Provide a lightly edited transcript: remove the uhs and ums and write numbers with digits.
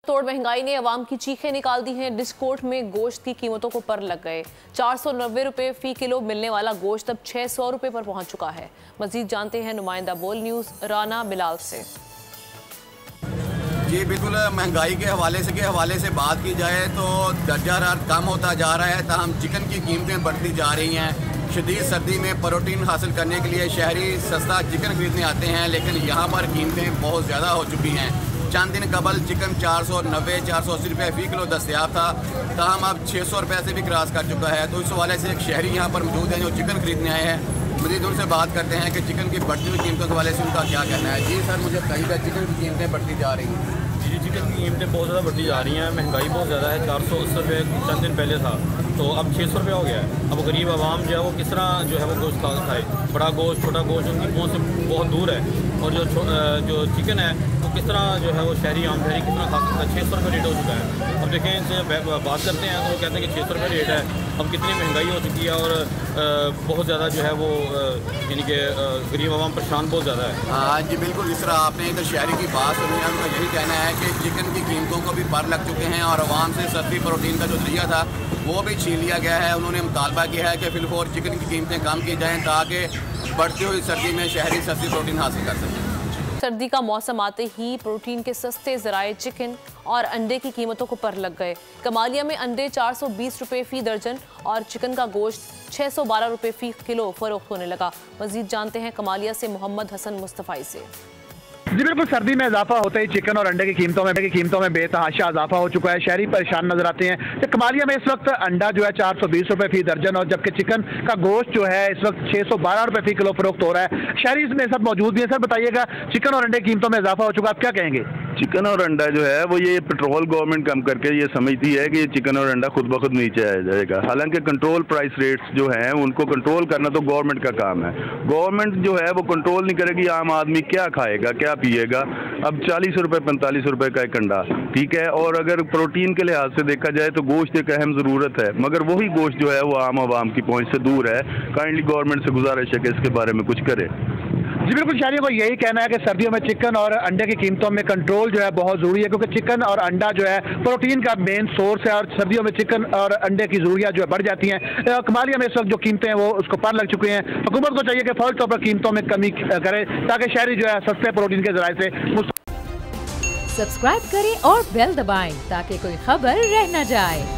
तोड़ महंगाई ने अवाम की चीखें निकाल दी हैं। डिस्कोर्ट में गोश्त की कीमतों को पर लग गए। 490 रुपए फी किलो मिलने वाला गोश्त अब 600 रुपए पर पहुंच चुका है। मजीद जानते हैं नुमाइंदा बोल न्यूज़ राना बिलाल से। जी बिल्कुल, महंगाई के हवाले से बात की जाए तो दर्जा कम होता जा रहा है, ताहम चिकन की कीमतें बढ़ती जा रही हैं। शदीद सर्दी में प्रोटीन हासिल करने के लिए शहरी सस्ता चिकन खरीदने आते हैं, लेकिन यहाँ पर कीमतें बहुत ज़्यादा हो चुकी हैं। चंद दिन कबल चिकन 490-480 रुपये फ़ी किलो दस्तयाब था, ताहम अब 600 रुपये से भी क्रॉस कर चुका है। तो इस हवाले से एक शहरी यहाँ पर मौजूद है जो चिकन खरीदने आए हैं। मज़ीद उनसे बात करते हैं कि चिकन की बढ़ती हुई कीमतों के हवाले से उनका क्या कहना है। जी सर, मुझे बताइएगा, चिकन की कीमतें बढ़ती जा रही हैं। जी, चिकन की कीमतें बहुत ज़्यादा बढ़ती जा रही हैं। महंगाई बहुत ज़्यादा है। 480 रुपये चंद दिन पहले था, तो अब 600 रुपये हो गया है। अब गरीब आवाम जो है वो किस तरह जो है वो गोश्त खाए। बड़ा गोश्त छोटा गोश्त उनकी पहुँच से बहुत दूर है, और जो चिकन है वो किस तरह जो है वो आम शहरी किस तरह खा सकता है। 600 रुपये रेट हो चुका है। अब देखें, इनसे बात करते हैं तो वो कहते हैं कि 600 रुपये रेट है। अब कितनी महंगाई हो चुकी है, और बहुत ज़्यादा जो है वो यानी कि गरीब आवाम परेशान बहुत ज़्यादा है। हाँ जी बिल्कुल, जिस तरह आपने इधर शहरी की बात सुनी है, उनका यही कहना है कि चिकन की कीमतों को भी पर लग चुके हैं, और आवाम से सस्ती प्रोटीन का जो जरिया था वो भी छीन लिया गया है। उन्होंने मुतालबा किया है कि फिलहाल चिकन की कीमतें कम की जाएँ, ताकि बढ़ती हुई सर्दी में शहरी सस्ती प्रोटीन हासिल कर सकें। सर्दी का मौसम आते ही प्रोटीन के सस्ते ज़राए चिकन और अंडे की कीमतों को पर लग गए। कमालिया में अंडे 420 रुपये फ़ी दर्जन और चिकन का गोश्त 612 रुपये फ़ी किलो फरोख्त होने लगा। मजीद जानते हैं कमालिया से मोहम्मद हसन मुस्तफ़ाई से। जी बिल्कुल, सर्दी में इजाफा होते ही चिकन और अंडे की कीमतों में बेतहाशा इजाफा हो चुका है। शहरी परेशान नजर आते हैं। तो कमालिया में इस वक्त अंडा जो है 420 रुपये फी दर्जन, और जबकि चिकन का गोश्त जो है इस वक्त 612 रुपये फी किलो फरोख्त हो रहा है। शहरी इसमें सब मौजूद भी है। सर बताइएगा, चिकन और अंडे की कीमतों में इजाफा हो चुका, आप क्या कहेंगे? चिकन और अंडा जो है वो ये पेट्रोल गवर्नमेंट कम करके ये समझती है कि चिकन और अंडा खुद ब खुद नीचे आ जाएगा। हालांकि कंट्रोल प्राइस रेट्स जो हैं उनको कंट्रोल करना तो गवर्नमेंट का काम है। गवर्नमेंट जो है वो कंट्रोल नहीं करेगी, आम आदमी क्या खाएगा क्या पिएगा। अब 40 रुपये 45 रुपये का एक अंडा ठीक है, और अगर प्रोटीन के लिहाज से देखा जाए तो गोश्त एक अहम ज़रूरत है, मगर वही गोश्त जो है वो आम आवाम की पहुँच से दूर है। काइंडली गवर्नमेंट से गुजारिश है कि इसके बारे में कुछ करे। जी बिल्कुल, शहरियों को यही कहना है कि सर्दियों में चिकन और अंडे की कीमतों में कंट्रोल जो है बहुत ज़रूरी है, क्योंकि चिकन और अंडा जो है प्रोटीन का मेन सोर्स है, और सर्दियों में चिकन और अंडे की ज़रूरियात जो है बढ़ जाती हैं। कमालिया में इस वक्त जो कीमतें हैं वो उसको पर लग चुकी हैं। हुकूमत को चाहिए कि फौरी तौर पर कीमतों में कमी करे, ताकि शहरी जो है सस्ते प्रोटीन के ज़राए से। सब्सक्राइब करें और बेल दबाएं ताकि कोई खबर रह न जाए।